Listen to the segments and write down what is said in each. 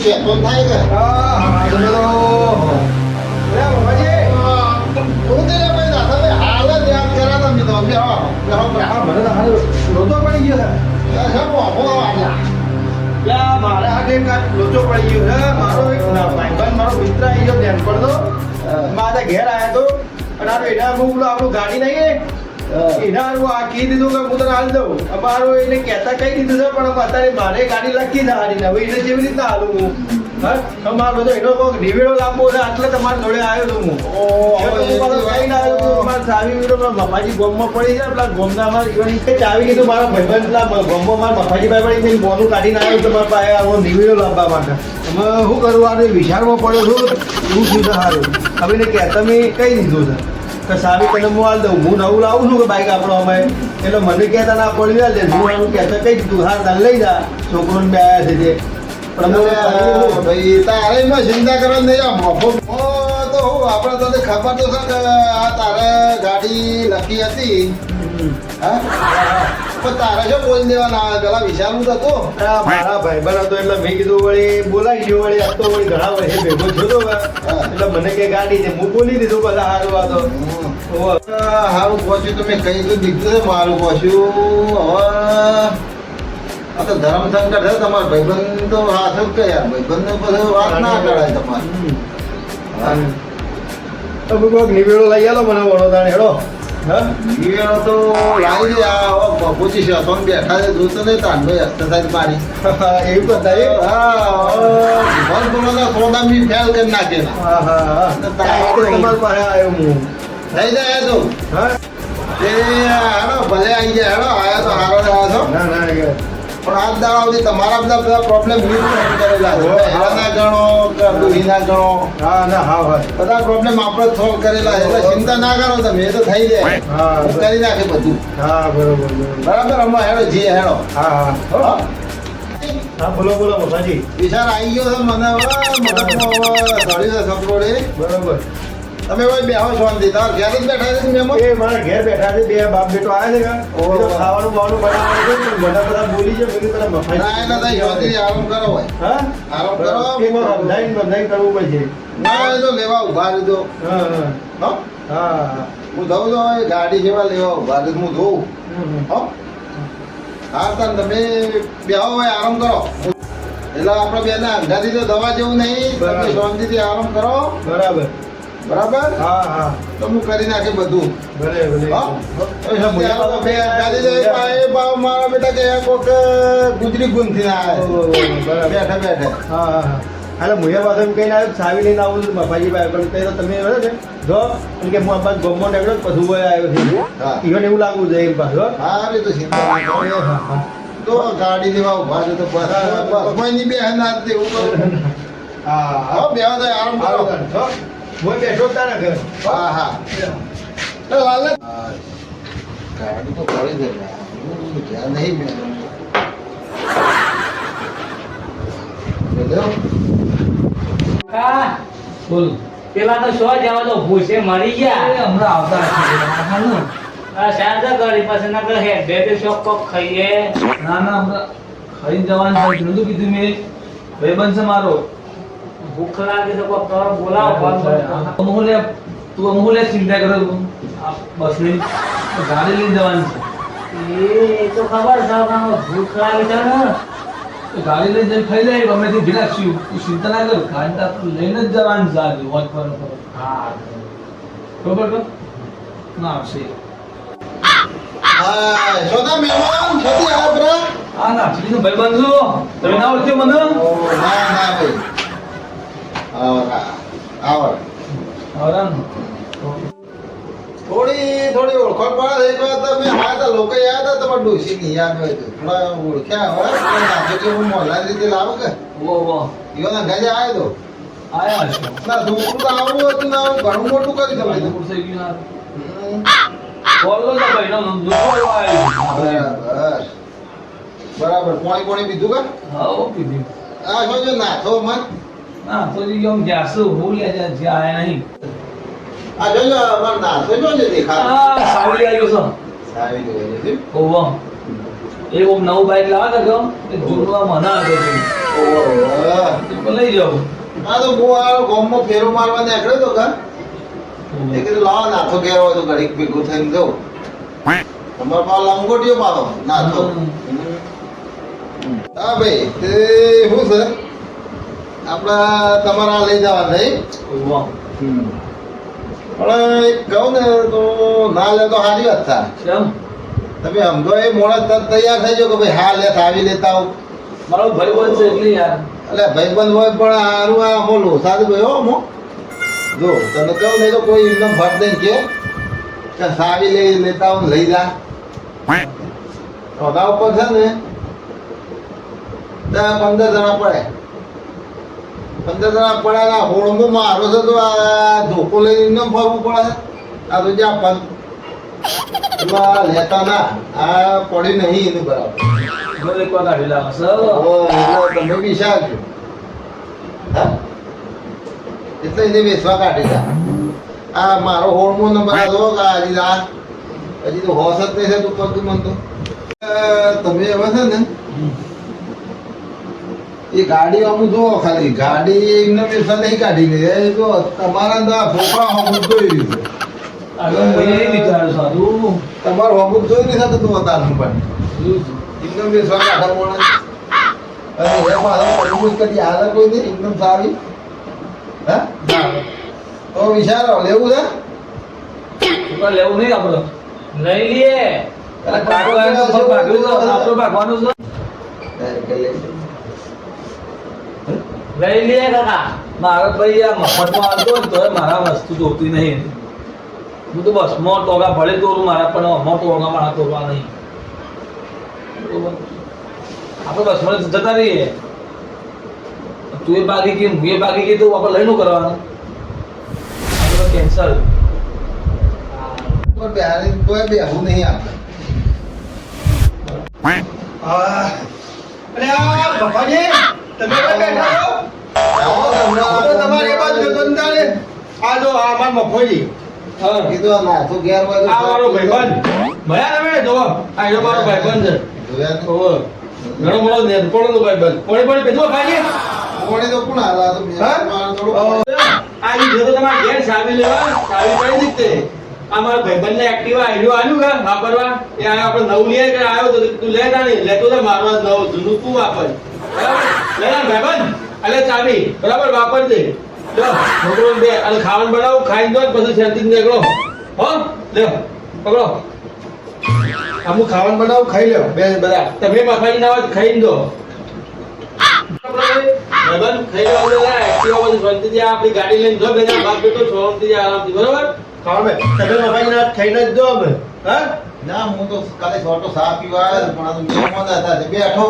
ચેતન થાય કે હા બોલો લે બાબાજી પોતે ભાઈ દાદા હાલ જ યાદ કર્યા તમે તો બેહો મને તો હાલ લોચો પડી ગયો છે શું આપો આયા યા મારે આજે કાંઈક લોચો પડી ગયો છે મારો એક ભાઈબંધ મારો મિત્ર આવી ગયો ધ્યાન પર તો મારા ઘેર આવ્યા તો અને આ એના હું આપણું ગાડી નહીં એના આ કહી દીધું કે હું તને હાલ દઉં અમારું એને કહેતા કહી દીધું છે પણ અત્યારે મારે ગાડી લખી છે હારી હવે એને કેવી રીતના હાલું હું હા તમારો બધો એનો કોઈ નિવેડો લાવવો છે એટલે તમારા જોડે આવ્યો છું હું ચાવી વીડો મફાજી ગોમમાં પડી છે પેલા ગોમનામાં ચાવી કીધું મારા ભાઈબંધ પેલા ગોમમાં મારા મફાજી ભાઈ પડી બોનું કાઢીને આવ્યો તમારા પાસે આવો નિવેડો લાવવા માટે હવે શું કરું આ વિચારમાં પડ્યો છું એવું શું છે સારું હવે એને કહેતા મેં કહી દીધું છે કે સારી તને હું હાલ દઉં હું નવું લાવું છું કે બાઈક આપણો અમે એટલે મને કહેતા ના પડી હાલ દે હું એનું કહેતા કહી દીધું હા તારે લઈ જા છોકરોને બે આવ્યા છે તે પણ ભાઈ તારે એમાં ચિંતા કરવા નહીં આ મફો તો હું આપણે તને ખબર તો છે કે આ તારે ગાડી લખી હતી હા પણ તારે શું બોલી દેવાના આવે પેલા વિચારવું તો હતું મારા ભાઈબંધ હતો એટલે મેં કીધું વળી બોલાવી ગયો વળી આ તો વળી ઘણા વર્ષે ભેગો થયો એટલે મને કે ગાડી છે હું બોલી દીધું બધા સારું આ તો સારું પહોંચ્યું તો મેં કહી તો દીધું છે મારું પહોંચ્યું હવે આ તો ધર્મ સંકટ છે તમારા ભાઈબંધ તો હાથ જ કે યાર ભાઈબંધ પછી વાત ના કરાય તમારે તમે કોઈક નિવેડો લઈ આલો મને વડોદરા હેડો હા નિવેડો તો લાવી દે આ પહોંચી છે તો બેઠા છે જોતો નહીં તાન ભાઈ એક્સરસાઇઝ મારી એવું બતાવી હા બોલો સોડા બી ફેલ કરી નાખેલા તમારા પાસે આવ્યો હું થઈ જાય તો હા એ હેડો ભલે આવી ગયા હેડો આયા તો હારો રહ્યા છો ના ના પણ આજ દાડા સુધી તમારા બધા પ્રોબ્લેમ કરેલા છે હેડા ના ગણો કે દુહી ના ગણો હા ના હા હા બધા પ્રોબ્લેમ આપણે સોલ્વ કરેલા છે એટલે ચિંતા ના કરો તમે એ તો થઈ જાય હા હું કરી નાખે બધું હા બરોબર બરાબર હમણાં હેડો જીએ હેડો હા હા હા હા બોલો બોલો બાબાજી વિચાર આવી ગયો છે મને ધડી છે સપરોડે બરોબર તમે કોઈ બેહો શાંતિ તાર ઘેર જ બેઠા છે મેમો એ મારા ઘેર બેઠા છે બે બાપ બેટો આવ્યા છે કે ખાવાનું બાવાનું બનાવવાનું છે પણ બધા બોલી છે બોલી પેલા મફાઈ ના એના થાય શાંતિ આરામ કરો હોય હા આરામ કરો એમાં સમજાઈને કરવું પડશે ના એ તો લેવા ઉભા લીધો હા હા હા હું દઉં તો હવે ગાડી જેવા લેવા ઉભા લીધો હું જોઉં હા હા તાર તમે બેહો હોય આરામ કરો એટલે આપણે બેને અંધાથી તો દવા જેવું નહીં તમે શાંતિથી આરામ કરો બરાબર બરાબર હા હા તો હું કરી નાખે બધું ભલે ભલે મારા બેટા કે કોક ગુજરી ગુંથી ના બેઠા બેઠા હા હા એટલે મુયા પાસે એમ કહીને આવ્યો સાવી લઈને આવું છું મફાજી ભાઈ પણ તો તમે બરાબર છે જો એમ કે હું આ ગમો નીકળ્યો પછી હોય આવ્યો છે ઈવન એવું લાગવું છે એમ પાછું હા એ તો ચિંતા ના કરો. તો ગાડી લેવા ઉભા છે તો કોઈની બે ના એવું કરું હા બે આરામ કરો હું બેઠો તારા ઘર હા હા ચાલ હાલ ગાડી તો પડી દે ધ્યાન નહીં મેં બોલ પેલા તો સો જવા તો ભૂસે મરી ગયા હમણાં આવતા આ શારદા ગળી પાસે ના કહે બે બે શોક કોક ખાઈએ ના ના હમણાં ખાઈ જવાનું છે નતું કીધું મેં ભાઈબંધ છે મારો ભૂખ લાગી તો કોક કરો બોલાવો ફોન અમૂલ્ય તું અમૂલ્ય ચિંતા કરો બસ ની ગાડી લઈને જવાની એ તો ખબર છે પણ ભૂખ લાગી છે ને છે ગાડી લઈને જઈને ખાઈ લે ગમે તે ભીલા તું ચિંતા ના કર ગાડી તો આપણે લઈને જ જવાનું છે આજે વોચ પર હા બરોબર કર ના આવશે હા શોધા મહેમાન શોધી આવો બ્રા હા ના ચીલી નો ભાઈબંધ છો તમે ના ઓળખ્યો મને ના ના ભાઈ આવરા આવર આવરા થોડી ઓળખાણ પડે એક વાર તમે આ તો લોકો યાદ હતા તમારે ડોસી ની યાદ હોય તો થોડા ઓળખ્યા હોય નાખે કે હું મોહલ્લા રીતે લાવો કે વો વો ઈવાના ઘરે આવ્યો તો આયા છે ના છોકરું તો આવું હતું ને આવું ઘણું મોટું કરી તમે તો. થઈ ગયું બોલો તો ભાઈ નો દુખો આવ્યો બરાબર બરાબર પાણી પીધું કે હા પીધી આ શું ના તો મત ના તો જી ગયો જાસુ હું લે જા આયા નહીં આ જોજો અમાર ના તો જોજો દેખા આ સાવલી આવ્યો છો સાવી દે છે ઓવો એ નવું બાઈક લાવા તો એ જૂનું આ મના હતો ઓહો. તો લઈ જાઓ. આ તો હું આ ગામમાં ફેરો મારવા નીકળ્યો તો કા એ કીધું લાવો નાથો ઘેર હોય તો ઘડીક ભેગું થઈને જવું તમારા પાસે લંગોટીઓ પાડો નાથો હા ભાઈ તે શું છે આપણા તમારા લઈ જવા નહીં વાહ. પણ એક કહું ને તો ના લે તો સારી વાત થાય કેમ? તમે સમજો એ મોડા તરત તૈયાર થઈ જાઓ કે ભાઈ હા લે આવી લેતા આવું મારો ભાઈ બંધ છે એટલે યાર. એટલે ભાઈબંધ હોય પણ હારું આ બોલું સાદું ભાઈ હો મો જો તને કહું નહીં તો કોઈ એકદમ ફટ દઈને કે સાવી લઈ લેતા આવું ને લઈ જા રોગા ઉપર છે ને 10-15 જણા પડે 15 જણા પડ્યા હોળમાં મારો છે તો આ ધોકો લઈને એકદમ ફરવું પડે આ તો જ્યાં પણ લેતા ના આ પડી નહીં એનું બરાબર મને એક વાર કાઢી લાવો સર. એટલે તમે બી શાકજો હા એટલે એને વેચવા કાઢી દા આ મારો હોળમો નંબર આ જો કે હજી આ હજી તો હોશ જ નહીં છે તું પગ મન તો તમે હવે છે ને એ ગાડી અમુક જુઓ ખાલી ગાડી એમને વેચવા નહીં કાઢી લે એ જો તમારા તો આ ફોફા અમુક જોઈ લીધું આગળ મેં એ વિચાર્યું સારું. તમારું અમુક જોઈ નહીં શકતું અત્યારનું પણ એકદમ બેસવા કાઢા મોડા અને એ મારો પડવું કદી હાલ કોઈ નહીં એકદમ સારી હા તો વિચારો લેવું છે ઉપર લેવું નહીં આપણે. લઈ લઈએ અરે કાકો આવ્યો તો ફળ ભાગ્યું તો આપણે ભાગવાનું છે. લઈ લઈએ કાકા મારે ભાઈ આ મફતમાં આવતો હોય ને તોય મારા વસ્તુ જોતી નહીં. હું તો બસમાં ટોગા ભલે દોરું મારા પણ અમો ટોગા મારા દોરવા નહીં. બરોબર? આપણે બસમાં જતા રહીએ. તું એ બાકી ગઈ હું એ બાકી ગઈ તો આપણે લઈને કરવાનું કેન્સલ. પણ બિહારી કોઈ બેહું નહીં આપણે અરે આ બાપાજી તમે કઈ બેઠા છો તો તમારે એ બાજુ જોતો ને તારે આ જો આ માર મફોજી હા કીધું આ નાથો ઘેર હોય તો આ મારો ભાઈબંધ ભયા તમે જો આ જો મારો ભાઈબંધ છે જોયા ને? ઓહો ઘણો મોટો નેરપોળનો ભાઈબંધ પોણી પોણી પીધો ખાજી કોણે તો કોણ હાલા તો મારે થોડું આ ઈ જો તો તમારે ઘેર ચાવી લેવા ચાવી પડી દીધતે આ મારા ભાઈબંધને એક્ટિવા આઈડિયો આલ્યું કે વાપરવા એ આ આપણે નવું લઈએ કે આવ્યો તો તું લેતા નહીં લેતો તો મારો નવું જૂનું તું વાપર બરાબર લે ભાઈબંધ અલે ચાવી બરાબર વાપરજે લો છોકરો બે અને ખાવાનું બનાવું ખાઈ દો પછી શાંતિ નીકળો હો લે પકડો અમુક ખાવાનું બનાવું ખાઈ લ્યો બે બધા તમે મફાજી ના વાત ખાઈ દો ભાઈબંધ ખાઈ લો એટલે એક્ટિવા પછી શાંતિથી આપણી ગાડી લઈને જો બે બાપ બેટો છોડતી જાય આરામથી બરાબર ખાવા બે તમે મફાજી ના ખાઈને જ જો અમે હા ના હું તો કાલે છોટો સા પીવા આવ્યો તો પણ આ તો મહેમાન હતા તે બેઠો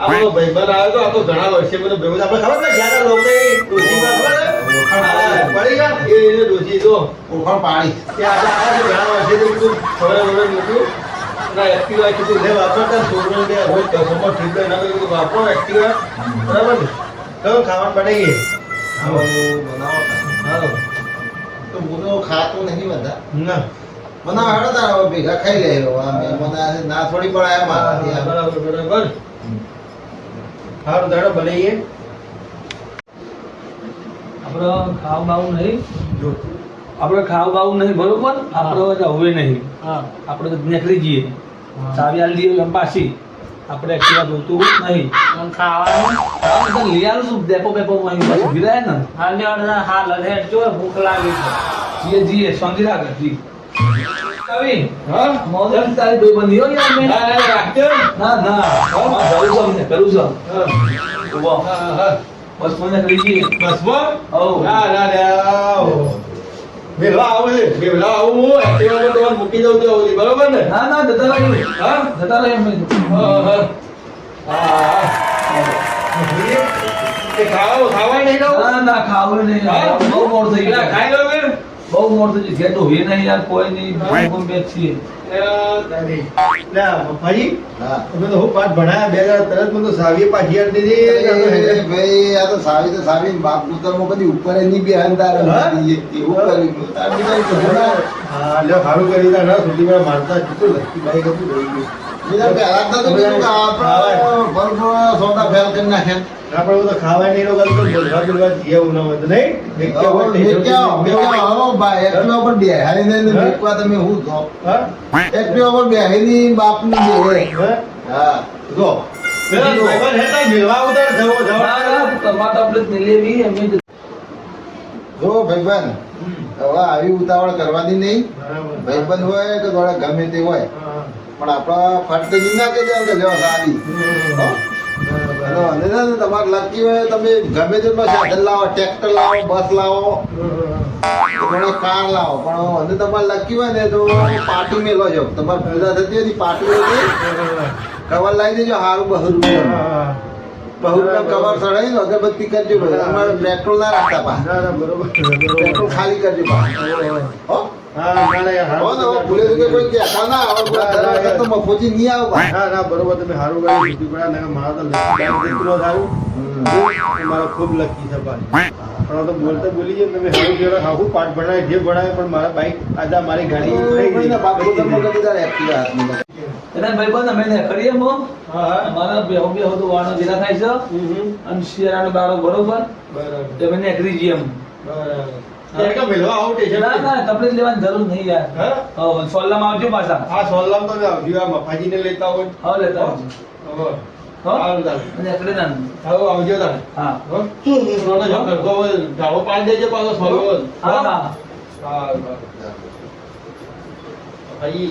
આપણો ભાઈબંધ આવ્યો તો આ તો ઘણા વર્ષે બધો ભેગો આપણે ખબર છે જ્યાં લોકો ડોસીમાં ખબર પડી ગયા એ ડોસી તો ઓળખાણ પાડી ત્યાં આપણે ઘણા વર્ષે તો કીધું ખબર મૂક્યું ના એક્ટિવા કીધું લે વાપરતા છોકરો લે રોજ કસોમાં ઠીક ના કીધું વાપરો એક્ટિવા બરાબર ને તો ખાવાનું બનાવીએ બનાવો હા તો હું તો ખાતો નહીં બધા ના બનાવ હેડો તારા ભેગા ખાઈ લે મહેમાન ના થોડી પણ આયા મારા બરાબર બરાબર સારું દાડો બનાવીએ આપણે ખાવ બાવું નહીં આપણે ખાવ બાવું નહીં બરોબર આપણે હવે નહીં હા આપણે તો નીકળી જઈએ ચાવી આલી દઈએ પાછી આપણે એક્ટિવા જોતું નહીં પણ ખાવાનું ખાવાનું તો લઈ આવું છું ડેપો બેપો માં ઉભી રહે ને હાલ હાલ હેડ જો ભૂખ લાગી છે જીએ જીએ શાંતિ રાખે જી કવિ હા મોદન તારી બે બંધી હો યાર મેં ના ના રાખજો ના ના હા જવું છું ને કરું છું હા ઉભો હા હા બસ મને કરી જઈએ બસમાં હઉ. ના ના વેલા આવું છે વેલા આવું હું એક્ટિવામાં તમારે મૂકી દઉં તો બરોબર ને ના ના જતા રહી હા જતા રહી અમે હા હા તે ખાવા નહીં દઉં ના ના ખાવું નહીં હા? બહુ મોડ થઈ પેલા ગયું ખાઈ લો બેન બહુ મોડ થઈ ગયું ઘેર તો હે નહીં યાર કોઈ નહીં કોમ બે છીએ ભાઈ હા તમે તો હું પાઠ ભણાયા બે હજાર તરત મને તો સાવીએ પાછી આલી એ દીધી ભાઈ આ તો સાવી બાપ પુત્રમાં કદી ઉપર નહીં બેહાન તારે હા? એવું કર્યું તાર બીજા કશું ના. હા લ્યો સારું કરી તા ના સુધી મારા મારતા કેટલું લખી બાઈક હતું રહી ગયું બીજા પહેલા તો કીધું કે આપણે ભણવા સોદા ફેલ કરી નાખ્યા. આપણે બધું ખાવા નહીં લોકો બોલવા બોલવા જેવું ન હોય તો નહીં હો ભાઈ, એકટીવા પર બેહાડીને ને મેકવા તમે હું જો. હા એકટીવા પર બેહાડીને બાપનું બે. હા. જો ભાઈબંધ હેતા મિલવા ઉતાર જવો ના, ના, તમારે તો આપણે જ નહીં લેવી, અમે જ. જો ભાઈબંધ, હવે આવી ઉતાવળ કરવાની નહીં. ભાઈબંધ હોય કે થોડા ગમે તે હોય, પણ આપણા ફટ તો ના કે જાય કે લ્યો સારી. અને વાંધો ના ને, તમારે લકી હોય તમે ગમે તેટલો સાધન લાવો, ટ્રેક્ટર લાવો, બસ લાવો, થોડો કાર લાવો, પણ વાંધો તમારે લકી હોય ને તો પાર્ટી મેલો છો. તમારે પૂજા થતી હોય ને પાર્ટી કવર લાવી દેજો સારું 200 રૂપિયા. 200 રૂપિયા કવર ચડાવી દો, અગરબત્તી કરજો ભાઈ. તમારે પેટ્રોલ ના રાખતા પા, પેટ્રોલ ખાલી કરજો પા. હો હો ને, હવે ભૂલે તો કે કોઈ કહેતા ના આવે, દર વખત તો મફોજી નહીં આવે પા. બરોબર તમે સારું કર્યું સીધી પડ્યા ને મારા તો લકી સારું મારો ખૂબ લકી છે ભાઈ પણ તો બોલતા બોલી જાય તમે સારું કહેવાય હાહુ પાઠ ભણાય જે ભણાય પણ મારા બાઈક આજે મારી ગાડી થઈ ગઈ કોઈના બાપ પોતાનું કરી દીધા એક્ટિવા હાથમાં. એના ભાઈબંધ અમે ને કરીએ મો. હા અમારા બેહો બેહો તો વાળો ભેગા થાય છે અને શિયાળાનો દાડો બરોબર બરાબર તો અમે નીકળી જઈએ એમ. બરાબર કે મિલવા આવું સ્ટેશન ના ના તકલીફ લેવાની જરૂર નહીં યાર. હા હા સોલ્લામાં આવજો પાછા. આ સોલમ તો આવજો આ મફાજીને લેતા હોય હા લેતા આવજો. હવે હો સારું તારે અને એકડે ના. હવે આવજો તારે હા સોનો જો કરતો હોય ઢાળો પાડી દેજે પાછો સોલો હા હા સારું ભાઈ